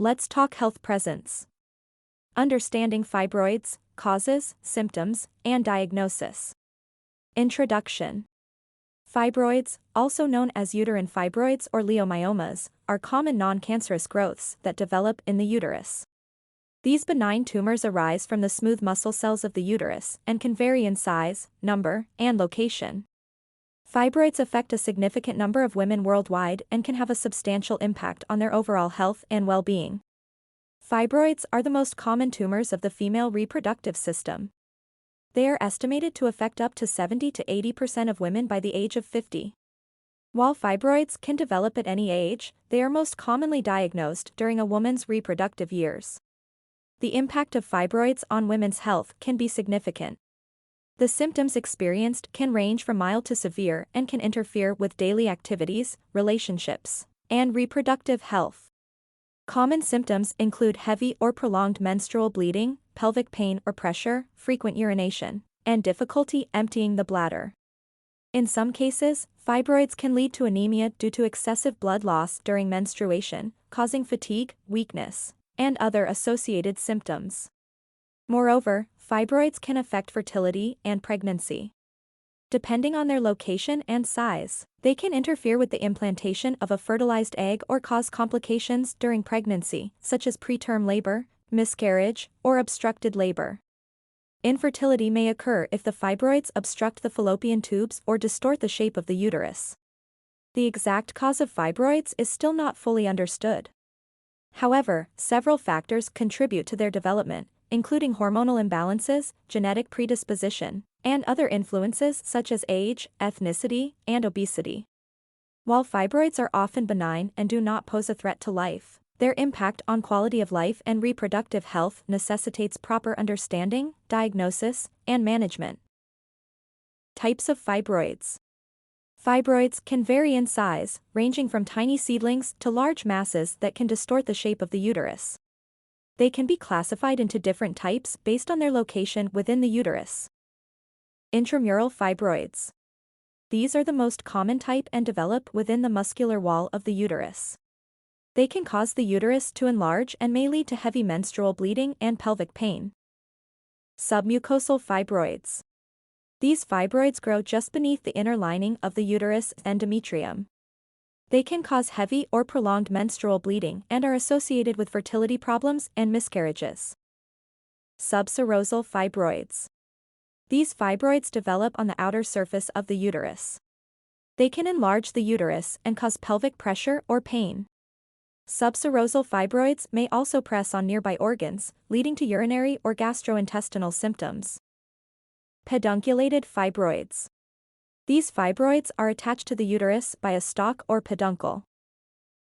Let's talk health presence. Understanding fibroids, causes, symptoms, and diagnosis. Introduction. Fibroids, also known as uterine fibroids or leiomyomas, are common non-cancerous growths that develop in the uterus. These benign tumors arise from the smooth muscle cells of the uterus and can vary in size, number, and location. Fibroids affect a significant number of women worldwide and can have a substantial impact on their overall health and well-being. Fibroids are the most common tumors of the female reproductive system. They are estimated to affect up to 70 to 80% of women by the age of 50. While fibroids can develop at any age, they are most commonly diagnosed during a woman's reproductive years. The impact of fibroids on women's health can be significant. The symptoms experienced can range from mild to severe and can interfere with daily activities, relationships, and reproductive health. Common symptoms include heavy or prolonged menstrual bleeding, pelvic pain or pressure, frequent urination, and difficulty emptying the bladder. In some cases, fibroids can lead to anemia due to excessive blood loss during menstruation, causing fatigue, weakness, and other associated symptoms. Moreover, fibroids can affect fertility and pregnancy. Depending on their location and size, they can interfere with the implantation of a fertilized egg or cause complications during pregnancy, such as preterm labor, miscarriage, or obstructed labor. Infertility may occur if the fibroids obstruct the fallopian tubes or distort the shape of the uterus. The exact cause of fibroids is still not fully understood. However, several factors contribute to their development, including hormonal imbalances, genetic predisposition, and other influences such as age, ethnicity, and obesity. While fibroids are often benign and do not pose a threat to life, their impact on quality of life and reproductive health necessitates proper understanding, diagnosis, and management. Types of fibroids. Fibroids can vary in size, ranging from tiny seedlings to large masses that can distort the shape of the uterus. They can be classified into different types based on their location within the uterus. Intramural fibroids. These are the most common type and develop within the muscular wall of the uterus. They can cause the uterus to enlarge and may lead to heavy menstrual bleeding and pelvic pain. Submucosal fibroids. These fibroids grow just beneath the inner lining of the uterus endometrium. They can cause heavy or prolonged menstrual bleeding and are associated with fertility problems and miscarriages. Subserosal fibroids. These fibroids develop on the outer surface of the uterus. They can enlarge the uterus and cause pelvic pressure or pain. Subserosal fibroids may also press on nearby organs, leading to urinary or gastrointestinal symptoms. Pedunculated fibroids. These fibroids are attached to the uterus by a stalk or peduncle.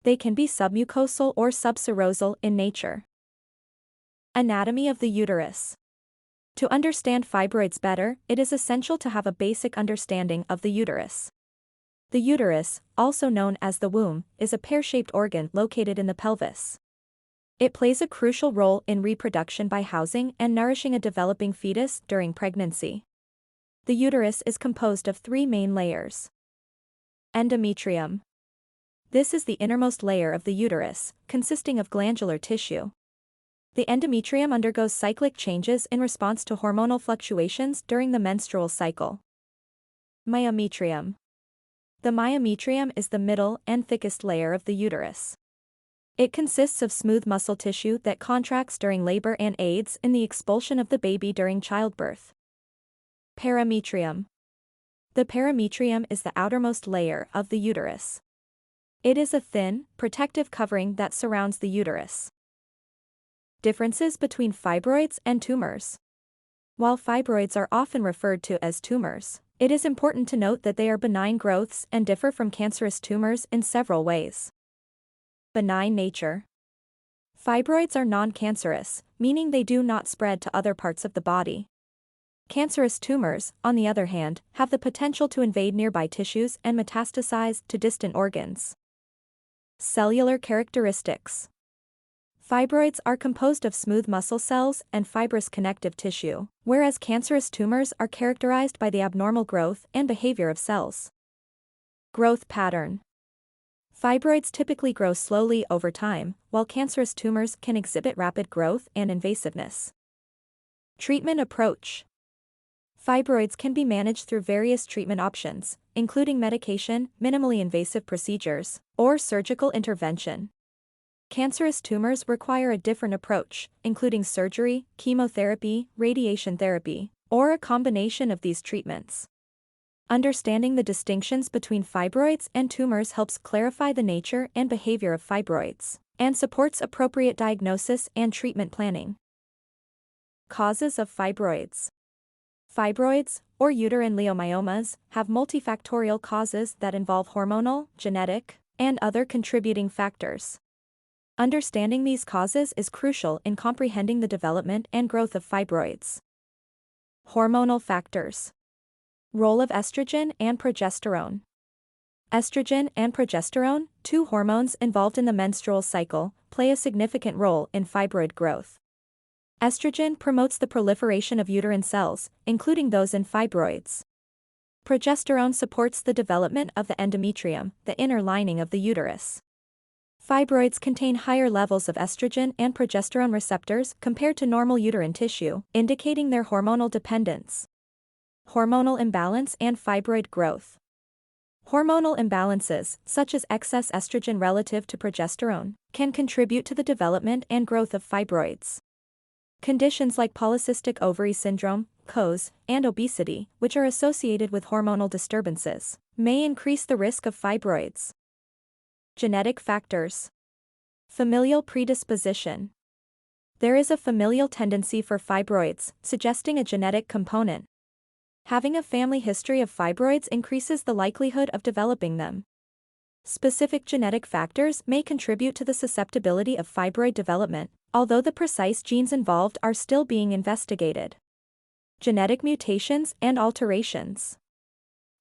They can be submucosal or subserosal in nature. Anatomy of the uterus. To understand fibroids better, it is essential to have a basic understanding of the uterus. The uterus, also known as the womb, is a pear-shaped organ located in the pelvis. It plays a crucial role in reproduction by housing and nourishing a developing fetus during pregnancy. The uterus is composed of three main layers. Endometrium. This is the innermost layer of the uterus, consisting of glandular tissue. The endometrium undergoes cyclic changes in response to hormonal fluctuations during the menstrual cycle. Myometrium. The myometrium is the middle and thickest layer of the uterus. It consists of smooth muscle tissue that contracts during labor and aids in the expulsion of the baby during childbirth. Parametrium. The parametrium is the outermost layer of the uterus. It is a thin, protective covering that surrounds the uterus. Differences between fibroids and tumors. While fibroids are often referred to as tumors, it is important to note that they are benign growths and differ from cancerous tumors in several ways. Benign nature. Fibroids are non-cancerous, meaning they do not spread to other parts of the body. Cancerous tumors, on the other hand, have the potential to invade nearby tissues and metastasize to distant organs. Cellular characteristics. Fibroids are composed of smooth muscle cells and fibrous connective tissue, whereas cancerous tumors are characterized by the abnormal growth and behavior of cells. Growth pattern. Fibroids typically grow slowly over time, while cancerous tumors can exhibit rapid growth and invasiveness. Treatment approach. Fibroids can be managed through various treatment options, including medication, minimally invasive procedures, or surgical intervention. Cancerous tumors require a different approach, including surgery, chemotherapy, radiation therapy, or a combination of these treatments. Understanding the distinctions between fibroids and tumors helps clarify the nature and behavior of fibroids, and supports appropriate diagnosis and treatment planning. Causes of fibroids. Fibroids, or uterine leiomyomas, have multifactorial causes that involve hormonal, genetic, and other contributing factors. Understanding these causes is crucial in comprehending the development and growth of fibroids. Hormonal factors. Role of estrogen and progesterone. Estrogen and progesterone, two hormones involved in the menstrual cycle, play a significant role in fibroid growth. Estrogen promotes the proliferation of uterine cells, including those in fibroids. Progesterone supports the development of the endometrium, the inner lining of the uterus. Fibroids contain higher levels of estrogen and progesterone receptors compared to normal uterine tissue, indicating their hormonal dependence. Hormonal imbalance and fibroid growth. Hormonal imbalances, such as excess estrogen relative to progesterone, can contribute to the development and growth of fibroids. Conditions like polycystic ovary syndrome, PCOS, and obesity, which are associated with hormonal disturbances, may increase the risk of fibroids. Genetic factors. Familial predisposition. There is a familial tendency for fibroids, suggesting a genetic component. Having a family history of fibroids increases the likelihood of developing them. Specific genetic factors may contribute to the susceptibility of fibroid development, although the precise genes involved are still being investigated. Genetic mutations and alterations.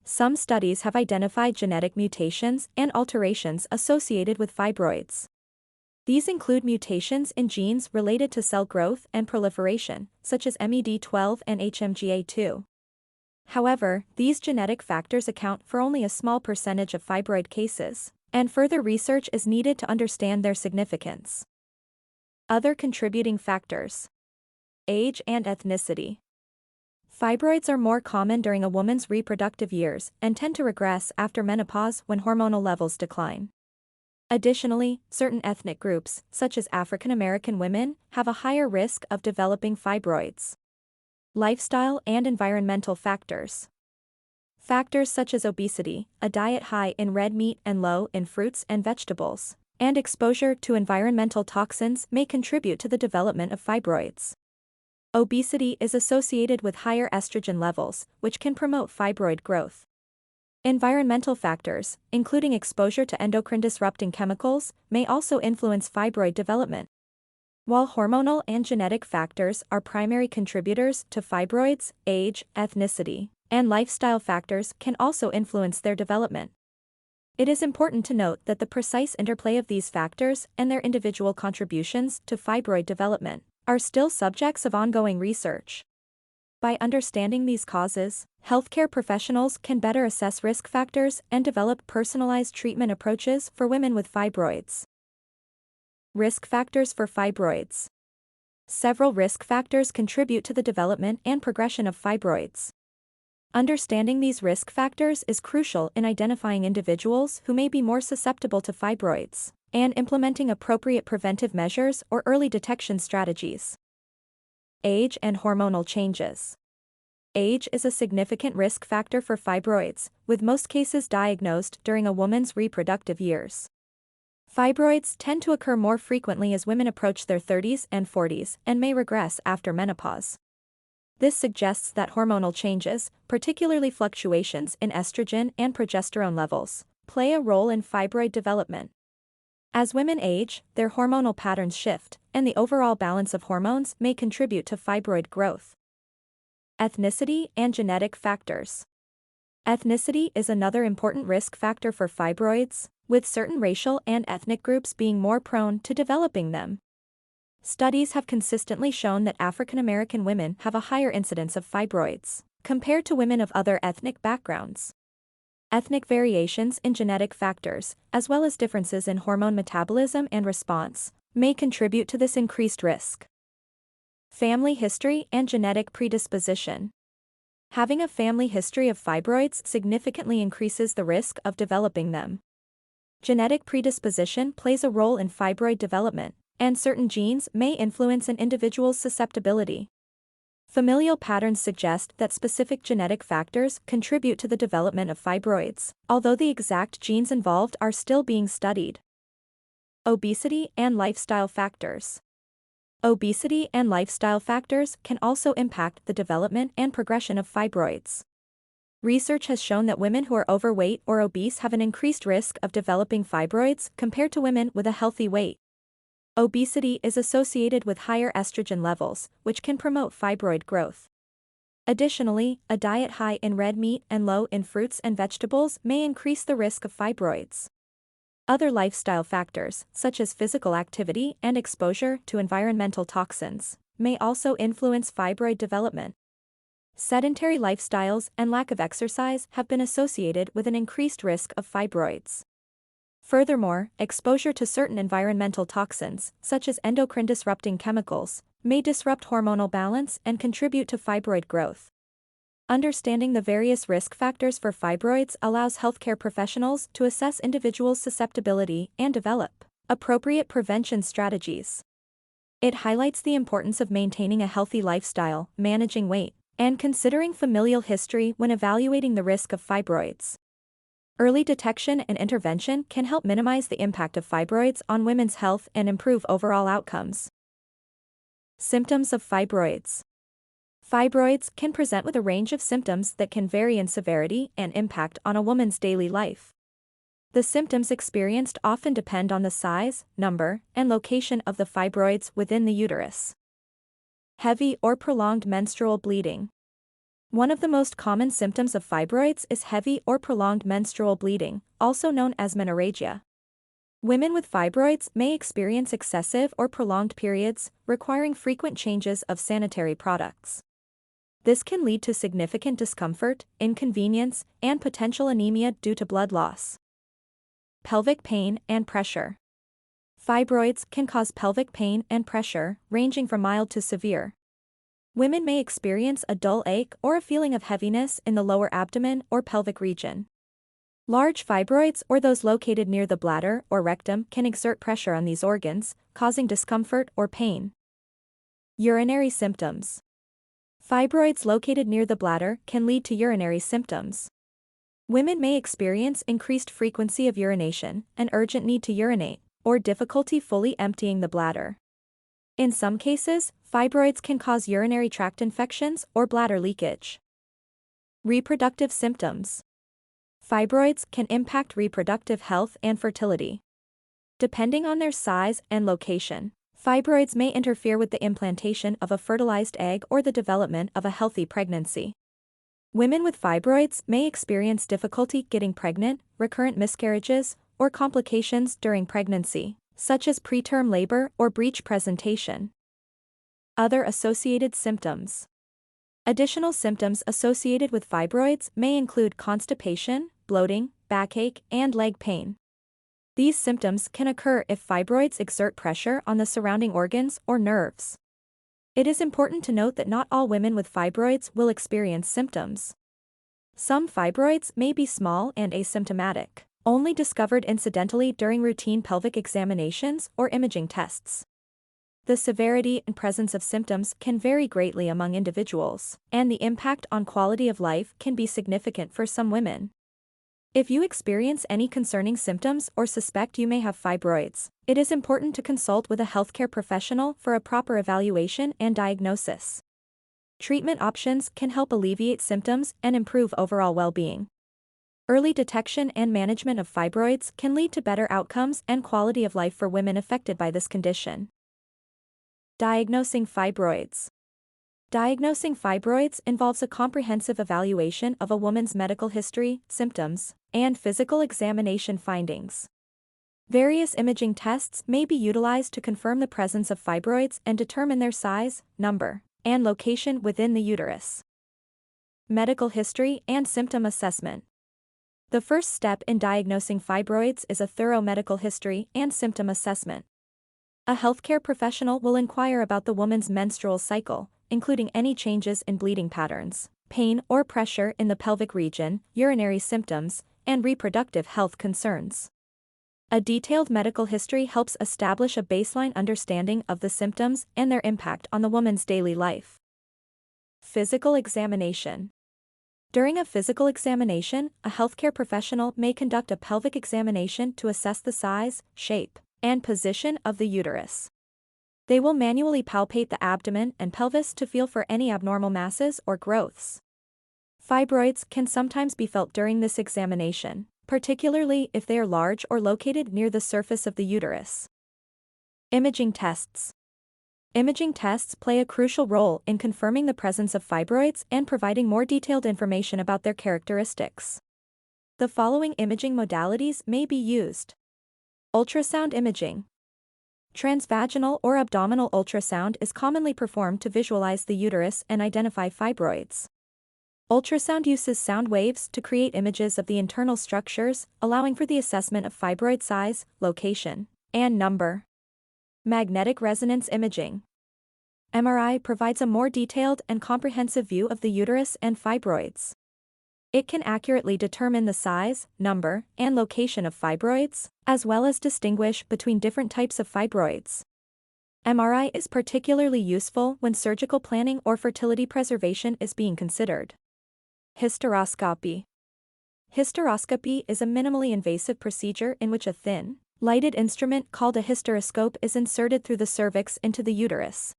Some studies have identified genetic mutations and alterations associated with fibroids. These include mutations in genes related to cell growth and proliferation, such as MED12 and HMGA2. However, these genetic factors account for only a small percentage of fibroid cases, and further research is needed to understand their significance. Other contributing factors. Age and ethnicity. Fibroids are more common during a woman's reproductive years and tend to regress after menopause when hormonal levels decline. Additionally, certain ethnic groups, such as African American women, have a higher risk of developing fibroids. Lifestyle and environmental factors. Factors such as obesity, a diet high in red meat and low in fruits and vegetables, and exposure to environmental toxins may contribute to the development of fibroids. Obesity is associated with higher estrogen levels, which can promote fibroid growth. Environmental factors, including exposure to endocrine-disrupting chemicals, may also influence fibroid development. While hormonal and genetic factors are primary contributors to fibroids, age, ethnicity, and lifestyle factors can also influence their development. It is important to note that the precise interplay of these factors and their individual contributions to fibroid development are still subjects of ongoing research. By understanding these causes, healthcare professionals can better assess risk factors and develop personalized treatment approaches for women with fibroids. Risk factors for fibroids. Several risk factors contribute to the development and progression of fibroids. Understanding these risk factors is crucial in identifying individuals who may be more susceptible to fibroids, and implementing appropriate preventive measures or early detection strategies. Age and hormonal changes. Age is a significant risk factor for fibroids, with most cases diagnosed during a woman's reproductive years. Fibroids tend to occur more frequently as women approach their 30s and 40s and may regress after menopause. This suggests that hormonal changes, particularly fluctuations in estrogen and progesterone levels, play a role in fibroid development. As women age, their hormonal patterns shift, and the overall balance of hormones may contribute to fibroid growth. Ethnicity and genetic factors. Ethnicity is another important risk factor for fibroids, with certain racial and ethnic groups being more prone to developing them. Studies have consistently shown that African American women have a higher incidence of fibroids compared to women of other ethnic backgrounds. Ethnic variations in genetic factors, as well as differences in hormone metabolism and response, may contribute to this increased risk. Family history and genetic predisposition. Having a family history of fibroids significantly increases the risk of developing them. Genetic predisposition plays a role in fibroid development, and certain genes may influence an individual's susceptibility. Familial patterns suggest that specific genetic factors contribute to the development of fibroids, although the exact genes involved are still being studied. Obesity and lifestyle factors. Obesity and lifestyle factors can also impact the development and progression of fibroids. Research has shown that women who are overweight or obese have an increased risk of developing fibroids compared to women with a healthy weight. Obesity is associated with higher estrogen levels, which can promote fibroid growth. Additionally, a diet high in red meat and low in fruits and vegetables may increase the risk of fibroids. Other lifestyle factors, such as physical activity and exposure to environmental toxins, may also influence fibroid development. Sedentary lifestyles and lack of exercise have been associated with an increased risk of fibroids. Furthermore, exposure to certain environmental toxins, such as endocrine-disrupting chemicals, may disrupt hormonal balance and contribute to fibroid growth. Understanding the various risk factors for fibroids allows healthcare professionals to assess individuals' susceptibility and develop appropriate prevention strategies. It highlights the importance of maintaining a healthy lifestyle, managing weight, and considering familial history when evaluating the risk of fibroids. Early detection and intervention can help minimize the impact of fibroids on women's health and improve overall outcomes. Symptoms of fibroids. Fibroids can present with a range of symptoms that can vary in severity and impact on a woman's daily life. The symptoms experienced often depend on the size, number, and location of the fibroids within the uterus. Heavy or prolonged menstrual bleeding. One of the most common symptoms of fibroids is heavy or prolonged menstrual bleeding, also known as menorrhagia. Women with fibroids may experience excessive or prolonged periods, requiring frequent changes of sanitary products. This can lead to significant discomfort, inconvenience, and potential anemia due to blood loss. Pelvic pain and pressure. Fibroids can cause pelvic pain and pressure, ranging from mild to severe. Women may experience a dull ache or a feeling of heaviness in the lower abdomen or pelvic region. Large fibroids or those located near the bladder or rectum can exert pressure on these organs, causing discomfort or pain. Urinary symptoms. Fibroids located near the bladder can lead to urinary symptoms. Women may experience increased frequency of urination, an urgent need to urinate, or difficulty fully emptying the bladder. In some cases, fibroids can cause urinary tract infections or bladder leakage. Reproductive symptoms. Fibroids can impact reproductive health and fertility. Depending on their size and location, fibroids may interfere with the implantation of a fertilized egg or the development of a healthy pregnancy. Women with fibroids may experience difficulty getting pregnant, recurrent miscarriages, or complications during pregnancy, such as preterm labor or breech presentation. Other associated symptoms. Additional symptoms associated with fibroids may include constipation, bloating, backache, and leg pain. These symptoms can occur if fibroids exert pressure on the surrounding organs or nerves. It is important to note that not all women with fibroids will experience symptoms. Some fibroids may be small and asymptomatic, only discovered incidentally during routine pelvic examinations or imaging tests. The severity and presence of symptoms can vary greatly among individuals, and the impact on quality of life can be significant for some women. If you experience any concerning symptoms or suspect you may have fibroids, it is important to consult with a healthcare professional for a proper evaluation and diagnosis. Treatment options can help alleviate symptoms and improve overall well-being. Early detection and management of fibroids can lead to better outcomes and quality of life for women affected by this condition. Diagnosing fibroids. Diagnosing fibroids involves a comprehensive evaluation of a woman's medical history, symptoms, and physical examination findings. Various imaging tests may be utilized to confirm the presence of fibroids and determine their size, number, and location within the uterus. Medical history and symptom assessment. The first step in diagnosing fibroids is a thorough medical history and symptom assessment. A healthcare professional will inquire about the woman's menstrual cycle, including any changes in bleeding patterns, pain or pressure in the pelvic region, urinary symptoms, and reproductive health concerns. A detailed medical history helps establish a baseline understanding of the symptoms and their impact on the woman's daily life. Physical examination. During a physical examination, a healthcare professional may conduct a pelvic examination to assess the size, shape, and position of the uterus. They will manually palpate the abdomen and pelvis to feel for any abnormal masses or growths. Fibroids can sometimes be felt during this examination, particularly if they are large or located near the surface of the uterus. Imaging tests. Imaging tests play a crucial role in confirming the presence of fibroids and providing more detailed information about their characteristics. The following imaging modalities may be used. Ultrasound imaging. Transvaginal or abdominal ultrasound is commonly performed to visualize the uterus and identify fibroids. Ultrasound uses sound waves to create images of the internal structures, allowing for the assessment of fibroid size, location, and number. Magnetic resonance imaging. MRI provides a more detailed and comprehensive view of the uterus and fibroids. It can accurately determine the size, number, and location of fibroids, as well as distinguish between different types of fibroids. MRI is particularly useful when surgical planning or fertility preservation is being considered. Hysteroscopy. Hysteroscopy is a minimally invasive procedure in which a thin, lighted instrument called a hysteroscope is inserted through the cervix into the uterus.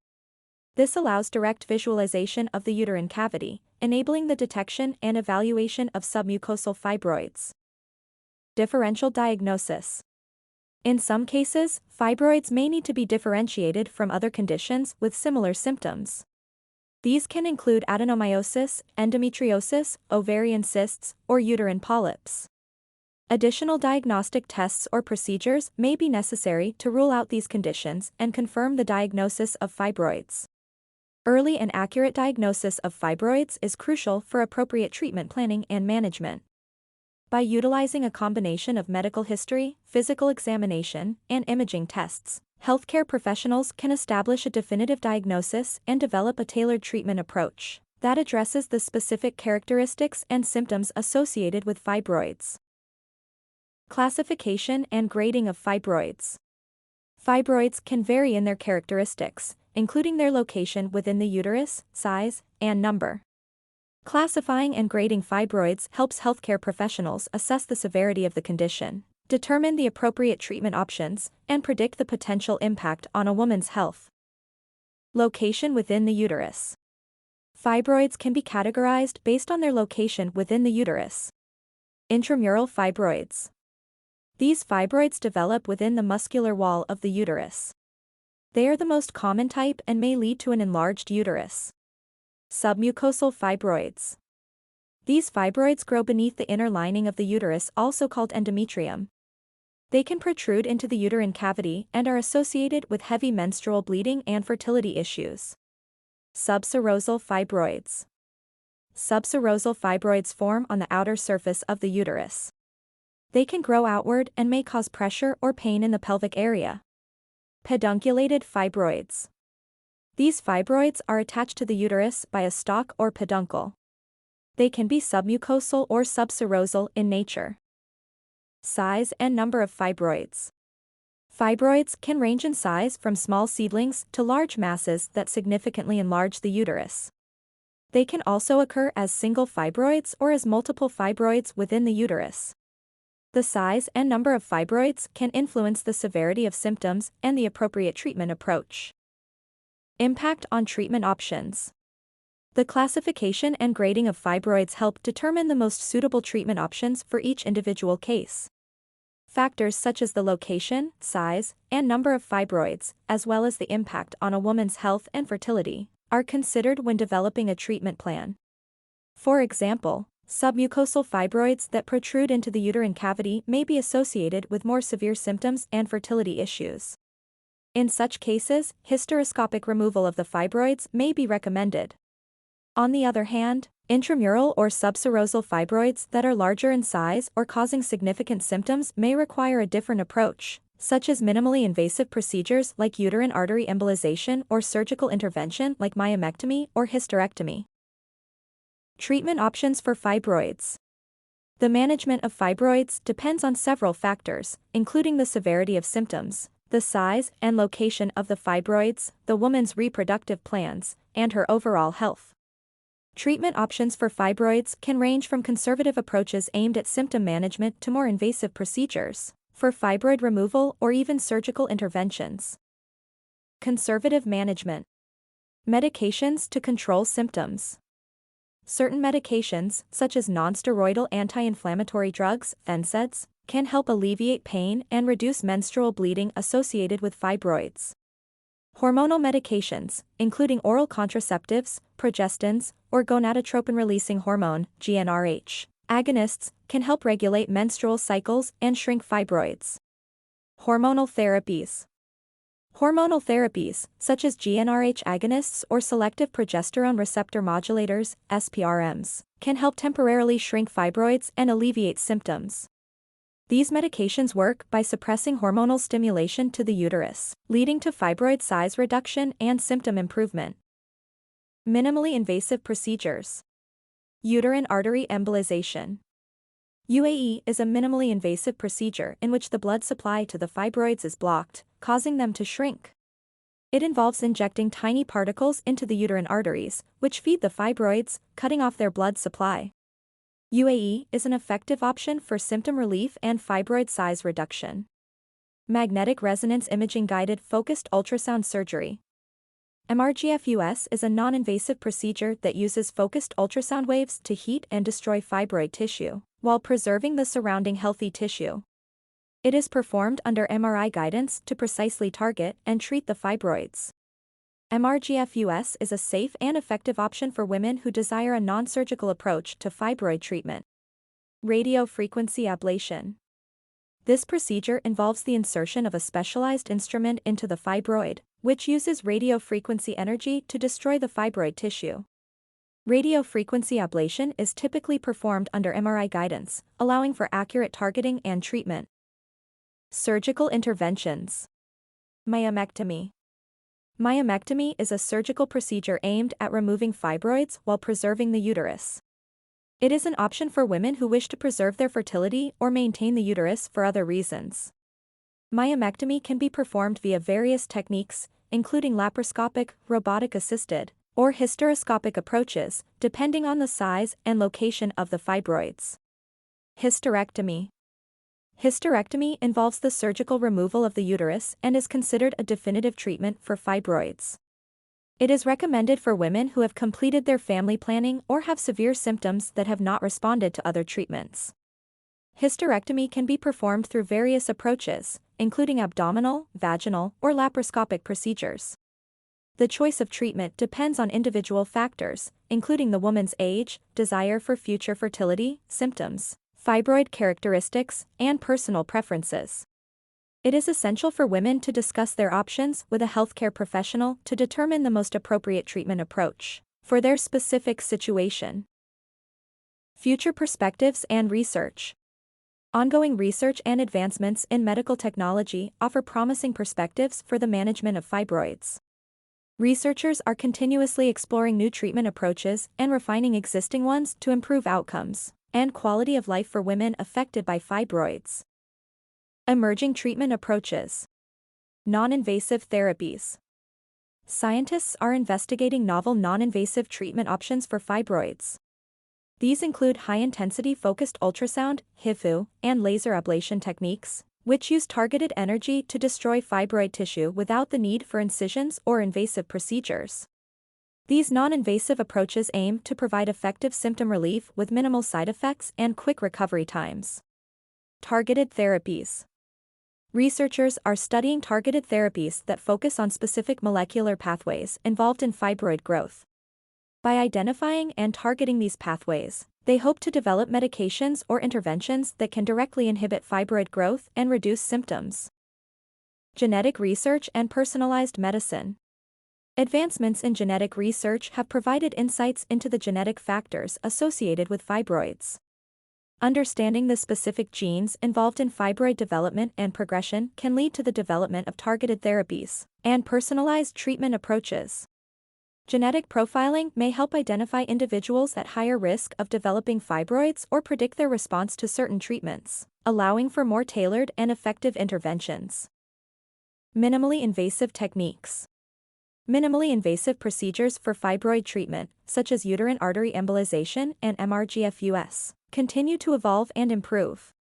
This allows direct visualization of the uterine cavity, enabling the detection and evaluation of submucosal fibroids. Differential diagnosis. In some cases, fibroids may need to be differentiated from other conditions with similar symptoms. These can include adenomyosis, endometriosis, ovarian cysts, or uterine polyps. Additional diagnostic tests or procedures may be necessary to rule out these conditions and confirm the diagnosis of fibroids. Early and accurate diagnosis of fibroids is crucial for appropriate treatment planning and management. By utilizing a combination of medical history, physical examination, and imaging tests, healthcare professionals can establish a definitive diagnosis and develop a tailored treatment approach that addresses the specific characteristics and symptoms associated with fibroids. Classification and grading of fibroids. Fibroids can vary in their characteristics, including their location within the uterus, size, and number. Classifying and grading fibroids helps healthcare professionals assess the severity of the condition, determine the appropriate treatment options, and predict the potential impact on a woman's health. Location within the uterus. Fibroids can be categorized based on their location within the uterus. Intramural fibroids. These fibroids develop within the muscular wall of the uterus. They are the most common type and may lead to an enlarged uterus. Submucosal fibroids. These fibroids grow beneath the inner lining of the uterus, also called endometrium. They can protrude into the uterine cavity and are associated with heavy menstrual bleeding and fertility issues. Subserosal fibroids. Subserosal fibroids form on the outer surface of the uterus. They can grow outward and may cause pressure or pain in the pelvic area. Pedunculated fibroids. These fibroids are attached to the uterus by a stalk or peduncle. They can be submucosal or subserosal in nature. Size and number of fibroids. Fibroids can range in size from small seedlings to large masses that significantly enlarge the uterus. They can also occur as single fibroids or as multiple fibroids within the uterus. The size and number of fibroids can influence the severity of symptoms and the appropriate treatment approach. Impact on treatment options. The classification and grading of fibroids help determine the most suitable treatment options for each individual case. Factors such as the location, size, and number of fibroids, as well as the impact on a woman's health and fertility, are considered when developing a treatment plan. For example, submucosal fibroids that protrude into the uterine cavity may be associated with more severe symptoms and fertility issues. In such cases, hysteroscopic removal of the fibroids may be recommended. On the other hand, Intramural or subserosal fibroids that are larger in size or causing significant symptoms may require a different approach, such as minimally invasive procedures like uterine artery embolization or surgical intervention like myomectomy or hysterectomy. Treatment options for fibroids. The management of fibroids depends on several factors, including the severity of symptoms, the size and location of the fibroids, the woman's reproductive plans, and her overall health. Treatment options for fibroids can range from conservative approaches aimed at symptom management to more invasive procedures for fibroid removal or even surgical interventions. Conservative management. Medications to control symptoms. Certain medications, such as nonsteroidal anti-inflammatory drugs, NSAIDs, can help alleviate pain and reduce menstrual bleeding associated with fibroids. Hormonal medications, including oral contraceptives, progestins, or gonadotropin-releasing hormone, GnRH, agonists, can help regulate menstrual cycles and shrink fibroids. Hormonal therapies. Hormonal therapies, such as GnRH agonists or selective progesterone receptor modulators, SPRMs, can help temporarily shrink fibroids and alleviate symptoms. These medications work by suppressing hormonal stimulation to the uterus, leading to fibroid size reduction and symptom improvement. Minimally invasive procedures. Uterine artery embolization. UAE is a minimally invasive procedure in which the blood supply to the fibroids is blocked, causing them to shrink. It involves injecting tiny particles into the uterine arteries, which feed the fibroids, cutting off their blood supply. UAE is an effective option for symptom relief and fibroid size reduction. Magnetic resonance imaging guided focused ultrasound surgery. MRGFUS is a non-invasive procedure that uses focused ultrasound waves to heat and destroy fibroid tissue, while preserving the surrounding healthy tissue. It is performed under MRI guidance to precisely target and treat the fibroids. MRGFUS is a safe and effective option for women who desire a non-surgical approach to fibroid treatment. Radiofrequency ablation. This procedure involves the insertion of a specialized instrument into the fibroid, which uses radiofrequency energy to destroy the fibroid tissue. Radiofrequency ablation is typically performed under MRI guidance, allowing for accurate targeting and treatment. Surgical interventions. Myomectomy. Myomectomy is a surgical procedure aimed at removing fibroids while preserving the uterus. It is an option for women who wish to preserve their fertility or maintain the uterus for other reasons. Myomectomy can be performed via various techniques, including laparoscopic, robotic-assisted, or hysteroscopic approaches, depending on the size and location of the fibroids. Hysterectomy. Hysterectomy involves the surgical removal of the uterus and is considered a definitive treatment for fibroids. It is recommended for women who have completed their family planning or have severe symptoms that have not responded to other treatments. Hysterectomy can be performed through various approaches, including abdominal, vaginal, or laparoscopic procedures. The choice of treatment depends on individual factors, including the woman's age, desire for future fertility, symptoms, fibroid characteristics, and personal preferences. It is essential for women to discuss their options with a healthcare professional to determine the most appropriate treatment approach for their specific situation. Future perspectives and research. Ongoing research and advancements in medical technology offer promising perspectives for the management of fibroids. Researchers are continuously exploring new treatment approaches and refining existing ones to improve outcomes and quality of life for women affected by fibroids. Emerging treatment approaches. Non-invasive therapies. Scientists are investigating novel non-invasive treatment options for fibroids. These include high-intensity focused ultrasound, HIFU, and laser ablation techniques, which use targeted energy to destroy fibroid tissue without the need for incisions or invasive procedures. These non-invasive approaches aim to provide effective symptom relief with minimal side effects and quick recovery times. Targeted therapies. Researchers are studying targeted therapies that focus on specific molecular pathways involved in fibroid growth. By identifying and targeting these pathways, they hope to develop medications or interventions that can directly inhibit fibroid growth and reduce symptoms. Genetic research and personalized medicine. Advancements in genetic research have provided insights into the genetic factors associated with fibroids. Understanding the specific genes involved in fibroid development and progression can lead to the development of targeted therapies and personalized treatment approaches. Genetic profiling may help identify individuals at higher risk of developing fibroids or predict their response to certain treatments, allowing for more tailored and effective interventions. Minimally invasive techniques. Minimally invasive procedures for fibroid treatment, such as uterine artery embolization and MRGFUS, continue to evolve and improve.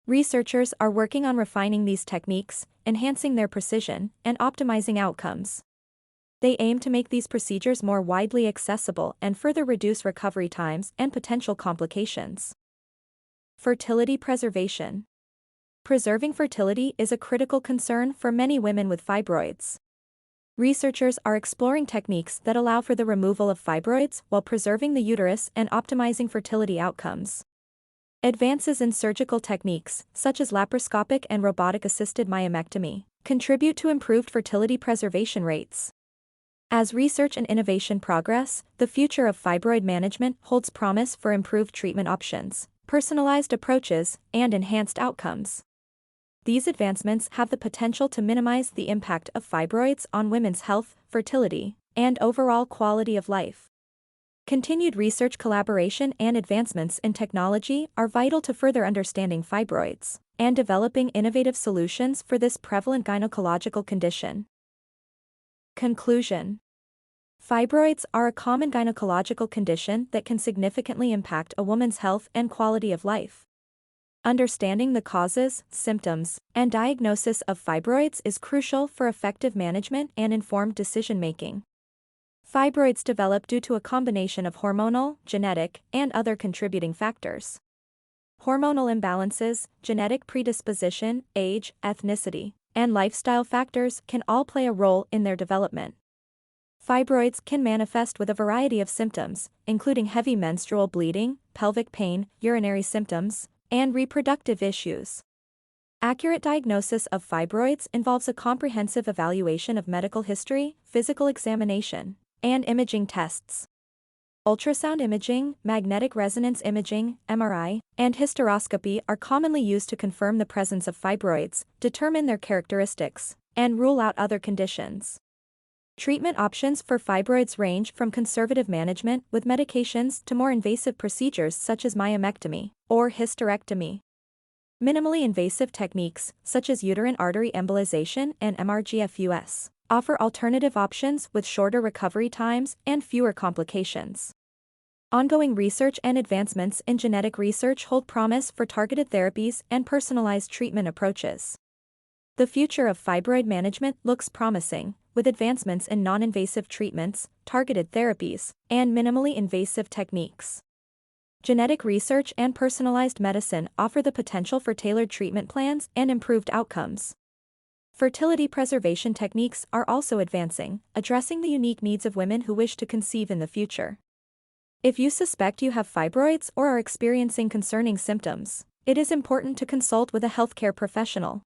Researchers are working on refining these techniques, enhancing their precision, and optimizing outcomes. They aim to make these procedures more widely accessible and further reduce recovery times and potential complications. Fertility preservation. Preserving fertility is a critical concern for many women with fibroids. Researchers are exploring techniques that allow for the removal of fibroids while preserving the uterus and optimizing fertility outcomes. Advances in surgical techniques, such as laparoscopic and robotic-assisted myomectomy, contribute to improved fertility preservation rates. As research and innovation progress, the future of fibroid management holds promise for improved treatment options, personalized approaches, and enhanced outcomes. These advancements have the potential to minimize the impact of fibroids on women's health, fertility, and overall quality of life. Continued research collaboration and advancements in technology are vital to further understanding fibroids and developing innovative solutions for this prevalent gynecological condition. Conclusion. Fibroids are a common gynecological condition that can significantly impact a woman's health and quality of life. Understanding the causes, symptoms, and diagnosis of fibroids is crucial for effective management and informed decision-making. Fibroids develop due to a combination of hormonal, genetic, and other contributing factors. Hormonal imbalances, genetic predisposition, age, ethnicity, and lifestyle factors can all play a role in their development. Fibroids can manifest with a variety of symptoms, including heavy menstrual bleeding, pelvic pain, urinary symptoms, and reproductive issues. Accurate diagnosis of fibroids involves a comprehensive evaluation of medical history, physical examination, and imaging tests. Ultrasound imaging, magnetic resonance imaging, MRI, and hysteroscopy are commonly used to confirm the presence of fibroids, determine their characteristics, and rule out other conditions. Treatment options for fibroids range from conservative management with medications to more invasive procedures such as myomectomy or hysterectomy. Minimally invasive techniques, such as uterine artery embolization and MRGFUS, offer alternative options with shorter recovery times and fewer complications. Ongoing research and advancements in genetic research hold promise for targeted therapies and personalized treatment approaches. The future of fibroid management looks promising, with advancements in non-invasive treatments, targeted therapies, and minimally invasive techniques. Genetic research and personalized medicine offer the potential for tailored treatment plans and improved outcomes. Fertility preservation techniques are also advancing, addressing the unique needs of women who wish to conceive in the future. If you suspect you have fibroids or are experiencing concerning symptoms, it is important to consult with a healthcare professional.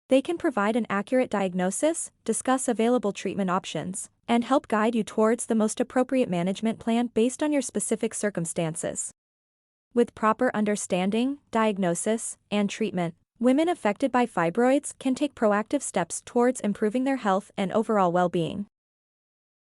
They can provide an accurate diagnosis, discuss available treatment options, and help guide you towards the most appropriate management plan based on your specific circumstances. With proper understanding, diagnosis, and treatment, women affected by fibroids can take proactive steps towards improving their health and overall well-being.